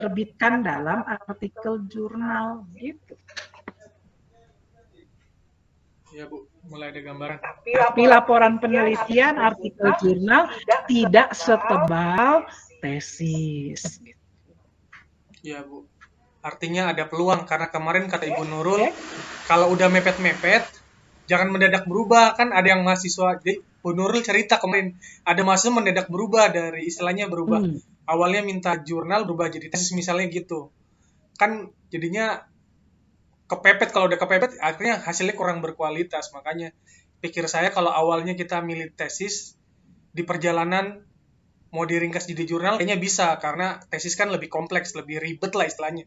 diterbitkan dalam artikel jurnal gitu. Ya Bu, mulai ada gambaran. Tapi laporan penelitian artikel jurnal tidak setebal tesis. Ya Bu, artinya ada peluang karena kemarin kata Ibu Nurul, kalau udah mepet-mepet, jangan mendadak berubah. Kan ada yang mahasiswa, Bu Nurul cerita kemarin, ada mahasiswa mendadak berubah dari istilahnya berubah. Awalnya minta jurnal, berubah jadi tesis misalnya gitu. Kan jadinya kepepet, kalau udah kepepet akhirnya hasilnya kurang berkualitas. Makanya pikir saya kalau awalnya kita milih tesis di perjalanan mau diringkas jadi jurnal kayaknya bisa, karena tesis kan lebih kompleks, lebih ribet lah istilahnya,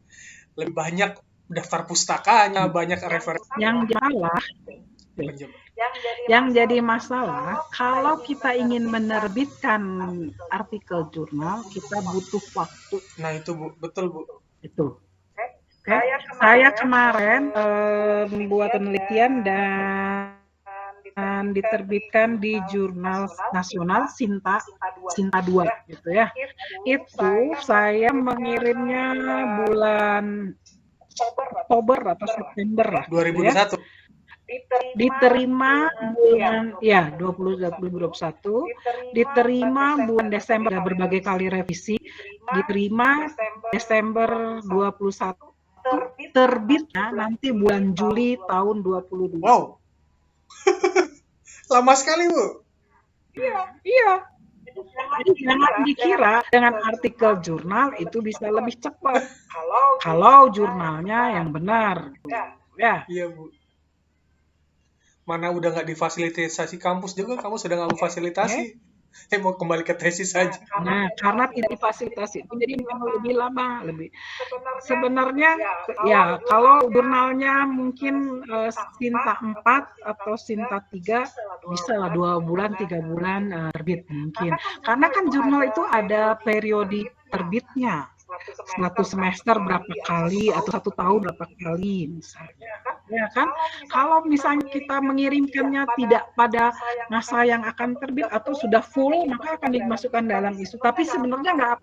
lebih banyak daftar pustakanya, banyak referensi. Yang jadi masalah kalau kita ingin menerbitkan artikel jurnal kita butuh waktu. Nah itu Bu, betul Bu. Itu. Saya kemarin membuat penelitian dan diterbitkan di jurnal nasional Sinta 2 gitu ya. Itu saya mengirimnya bulan Oktober atau September lah 2021 gitu ya. Diterima bulan 2021, diterima bulan Desember, berbagai kali revisi, diterima Desember 21, terbitnya nanti bulan Juli tahun 22. Wow. Lama sekali Bu. Iya. Jadi jangan dikira dengan artikel jurnal itu bisa lebih cepat. Kalau jurnalnya yang benar. Ya. Iya Bu. Mana udah nggak difasilitasi kampus juga, kamu sudah nggak memfasilitasi. Mau kembali ke tesis saja. Nah, karena tidak difasilitasi itu jadi lebih lama, lebih. Sebenarnya ya kalau jurnalnya mungkin Sinta 4 atau Sinta 3 bisa lah 2 bulan 3 bulan terbit mungkin. Karena kan jurnal itu ada periode terbitnya. 1 semester berapa kali atau 1 tahun berapa kali misalnya. Ya kan? Kalau misalnya kita mengirimkannya tidak pada masa yang akan terbit atau sudah full, maka akan dimasukkan dalam isu. Tapi sebenarnya nggak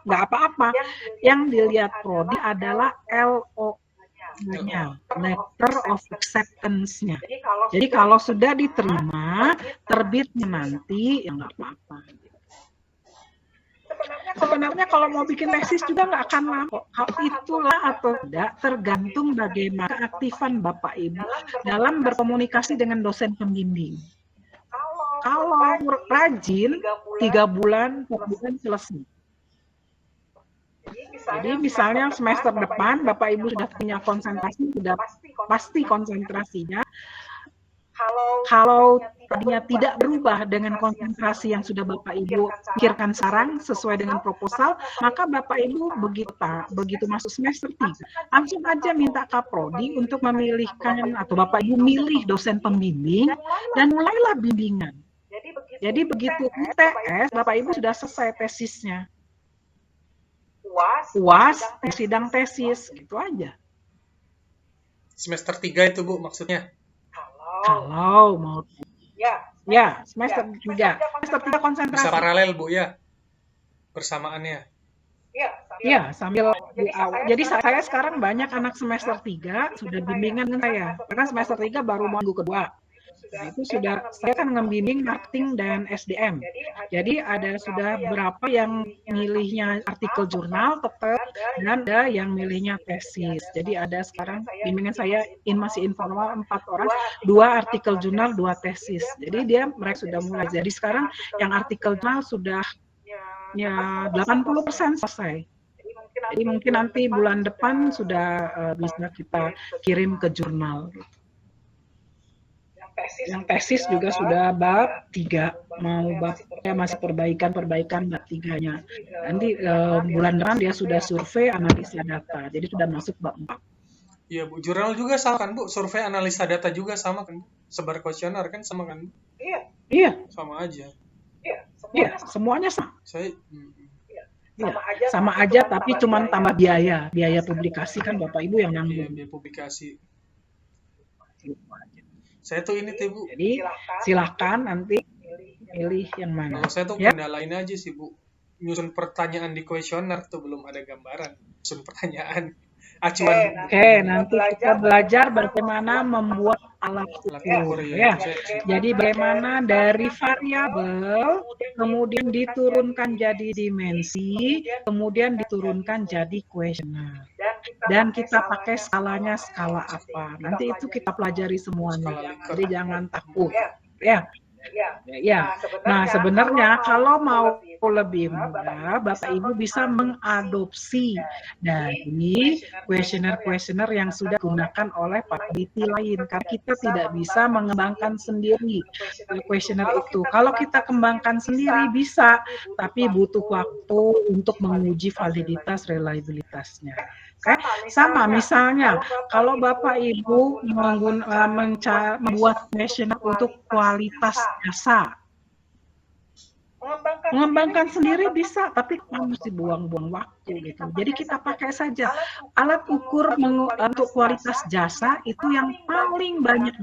apa-apa. Yang dilihat prodi adalah LO-nya, Letter of Acceptance-nya. Jadi kalau sudah diterima, terbitnya nanti ya nggak apa-apa. Sebenarnya kalau mau bikin tesis juga nggak akan lama. Hal itulah atau tidak tergantung bagaimana keaktifan Bapak Ibu dalam berkomunikasi dengan dosen pembimbing. Kalau rajin, 3 bulan, 4 bulan selesai. Jadi misalnya semester depan Bapak Ibu sudah punya konsentrasi, sudah pasti konsentrasinya. Kalau tadinya tidak berubah dengan konsentrasi yang sudah Bapak Ibu pikirkan sekarang sesuai dengan proposal, maka Bapak Ibu begitu masuk semester 3, langsung aja minta Kaprodi untuk memilihkan atau Bapak Ibu milih dosen pembimbing dan mulailah bimbingan. Jadi begitu UTS, Bapak Ibu sudah selesai tesisnya. UAS, sidang tesis, gitu aja. Semester 3 itu Bu maksudnya? Kalau mau ya semester 3 konsentrasi. Bisa paralel Bu ya persamaannya. Ya sambil jadi saya sekarang banyak anak semester 3 sudah bimbingan dengan saya karena semester 3 baru mau minggu kedua. Nah, itu sudah saya kan membimbing marketing dan SDM. Jadi ada sudah berapa yang milihnya artikel jurnal tetap dan ada yang milihnya tesis. Jadi ada sekarang bimbingan saya masih informal 4 orang, 2 artikel jurnal, 2 tesis. Jadi mereka sudah mulai. Jadi sekarang yang artikel jurnal sudah ya 80% selesai. Jadi mungkin nanti bulan depan sudah bisa kita kirim ke jurnal. Yang tesis juga sudah bab 3, mau bab masih perbaikan bab 3-nya. Nanti bulan depan dia sudah survei analisa data, jadi sudah masuk bab 4. Iya Bu, jurnal juga sama kan Bu, survei analisa data juga sama kan Bu, sebar kuesioner kan sama kan? Iya. Sama aja. Iya, semuanya sama. Sama aja tapi cuma tambah biaya publikasi kan Bapak Ibu yang nanggung. Biaya publikasi. Saya tuh ini Bu. Jadi silakan nanti pilih yang mana. Kalau saya tuh kendalain aja sih Bu. nyusun pertanyaan di kuesioner tuh belum ada gambaran nyusun pertanyaan. Acuan Oke, nanti kita belajar bagaimana membuat alat alat ukur ukur ya. itu saya Jadi bagaimana dari variabel kemudian diturunkan jadi dimensi, kemudian diturunkan jadi kuesioner. Dan kita pakai skalanya skala apa. Nanti itu kita pelajari semuanya. skala Likert. Jadi jangan takut. Ya. Ya, nah sebenarnya kalau mau lebih mudah, Bapak Ibu bisa mengadopsi dari kuesioner-kuesioner yang sudah digunakan oleh peneliti lain. Karena kita tidak bisa mengembangkan sendiri kuesioner itu. Kalau kita kembangkan sendiri bisa, tapi butuh waktu untuk menguji validitas reliabilitasnya. Sama misalnya kalau Bapak Ibu membuat kuesioner untuk kualitas jasa, mengembangkan sendiri bisa, tapi mesti buang-buang waktu gitu. Jadi kita pakai saja alat ukur untuk kualitas jasa itu yang paling banyak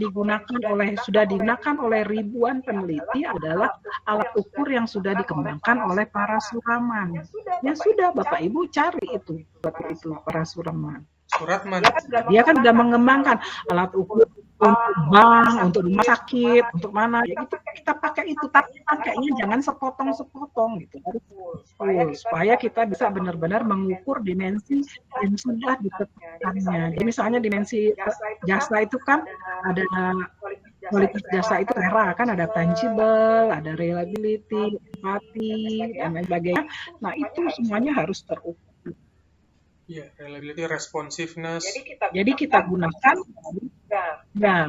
sudah digunakan oleh ribuan peneliti adalah alat ukur yang sudah dikembangkan oleh para suraman. Ya sudah, Bapak Ibu cari itu para suraman. Suratman. Dia kan sudah mengembangkan alat ukur untuk bank, untuk rumah sakit, untuk mana, ya gitu kita pakai itu, tapi pakainya jangan sepotong-sepotong gitu, harus full, supaya kita bisa benar-benar mengukur dimensi yang sudah ditetapkannya. Jadi misalnya dimensi jasa itu kan ada kualitas jasa itu era kan ada tangible, ada reliability, empati, dan lain sebagainya. Nah itu semuanya harus terukur. Iya, reliability, responsiveness. Jadi kita gunakan ya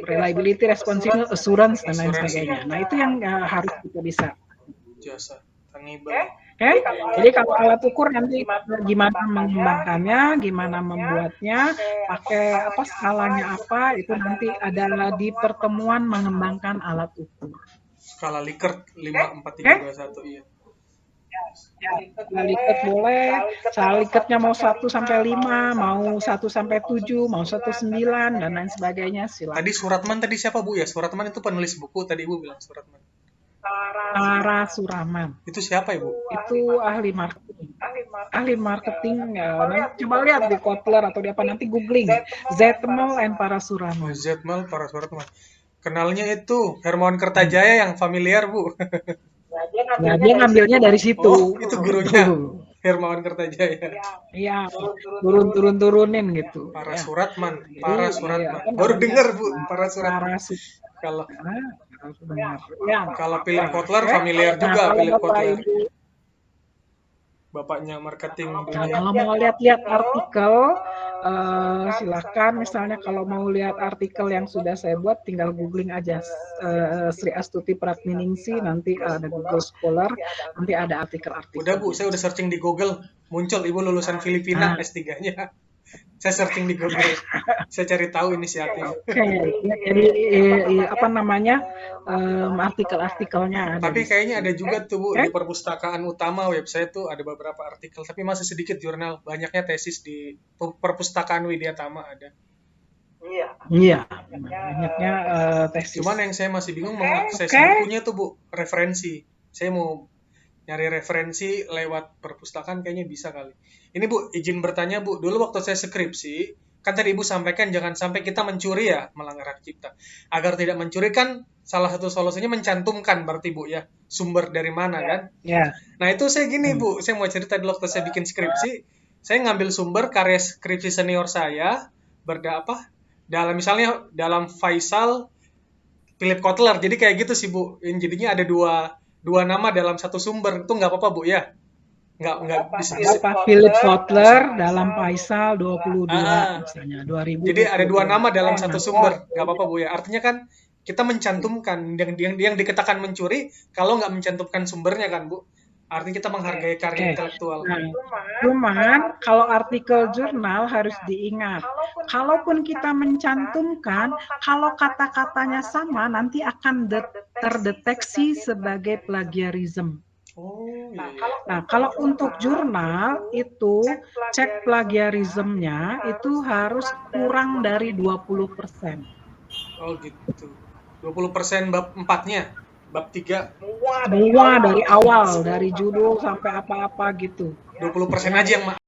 reliability, responsiveness, assurance dan lain sebagainya. Nah itu yang harus kita bisa. Jasa, tangible. Oke, jadi kalau alat ukur nanti gimana mengembangkannya, gimana membuatnya, pakai apa skalanya apa, itu nanti adalah di pertemuan mengembangkan alat ukur. Skala Likert 54321 iya. Skala Likert boleh, skala Likertnya mau 1 sampai 5, mau 1 sampai 7, mau 1 9 dan lain sebagainya silakan. Tadi Suratman tadi siapa Bu ya? Suratman itu penulis buku tadi Ibu bilang Suratman. Para Suraman. Itu siapa Ibu? Itu ahli marketing. Ahli marketing nanti coba lihat di Kotler atau di apa nanti googling Zetmel and para Suraman. Zetmel para Suratman. Kenalnya itu Hermawan Kertajaya yang familiar Bu. Nah, dia ngambilnya dari situ. Oh, itu gurunya Hermawan Kertajaya. Iya, turunin gitu. Para ya. Suratman, Jadi, para Suratman. Ya, baru dengar Bu, para Suratman. Kalau ya. Kalau Philip Kotler familiar juga Philip Kotler. Bapaknya marketing dunia. Nah, kalau mau lihat-lihat artikel, silakan. Misalnya kalau mau lihat artikel yang sudah saya buat, tinggal googling aja Sri Astuti Pratminingsi, nanti ada Google Scholar, nanti ada artikel-artikel. Udah Bu, saya udah searching di Google, muncul Ibu lulusan Filipina S3-nya. Saya searching di Google, saya cari tahu ini siapa. Oke, jadi apa namanya artikel-artikelnya. Tapi kayaknya ada juga tuh Bu di perpustakaan utama website tuh ada beberapa artikel, tapi masih sedikit jurnal, banyaknya tesis di perpustakaan Widya Tama ada. Iya, banyaknya tesis. Cuman yang saya masih bingung mengakses bukunya tuh Bu, referensi. Saya mau nyari referensi lewat perpustakaan kayaknya bisa kali. Ini Bu, izin bertanya Bu, dulu waktu saya skripsi, kan tadi Ibu sampaikan jangan sampai kita mencuri ya, melanggar hak cipta. Agar tidak mencuri kan salah satu solusinya mencantumkan berarti Bu ya, sumber dari mana kan? Ya. Nah itu saya gini Bu, saya mau cerita dulu waktu saya bikin skripsi, saya ngambil sumber karya skripsi senior saya, dalam misalnya dalam Faisal, Philip Kotler, jadi kayak gitu sih Bu, jadinya ada dua nama dalam satu sumber, itu nggak apa-apa Bu ya? Nggak bisa. Philip Kotler dalam Faisal 22 misalnya 2000. Jadi ada dua nama dalam satu sumber, nggak apa-apa Bu ya. Artinya kan kita mencantumkan yang dikatakan mencuri kalau nggak mencantumkan sumbernya kan Bu. Artinya kita menghargai karya intelektual. Nah, cuman kalau artikel jurnal harus diingat, kalaupun kita mencantumkan, kalau kata-katanya sama nanti akan terdeteksi sebagai plagiarisme. Oh, iya. Nah, kalau untuk jurnal itu cek plagiarismenya itu harus kurang dari 20%. Oh gitu. 20% bab 4-nya. Bab 3 semua dari awal, dari judul sampai apa-apa gitu. 20% aja yang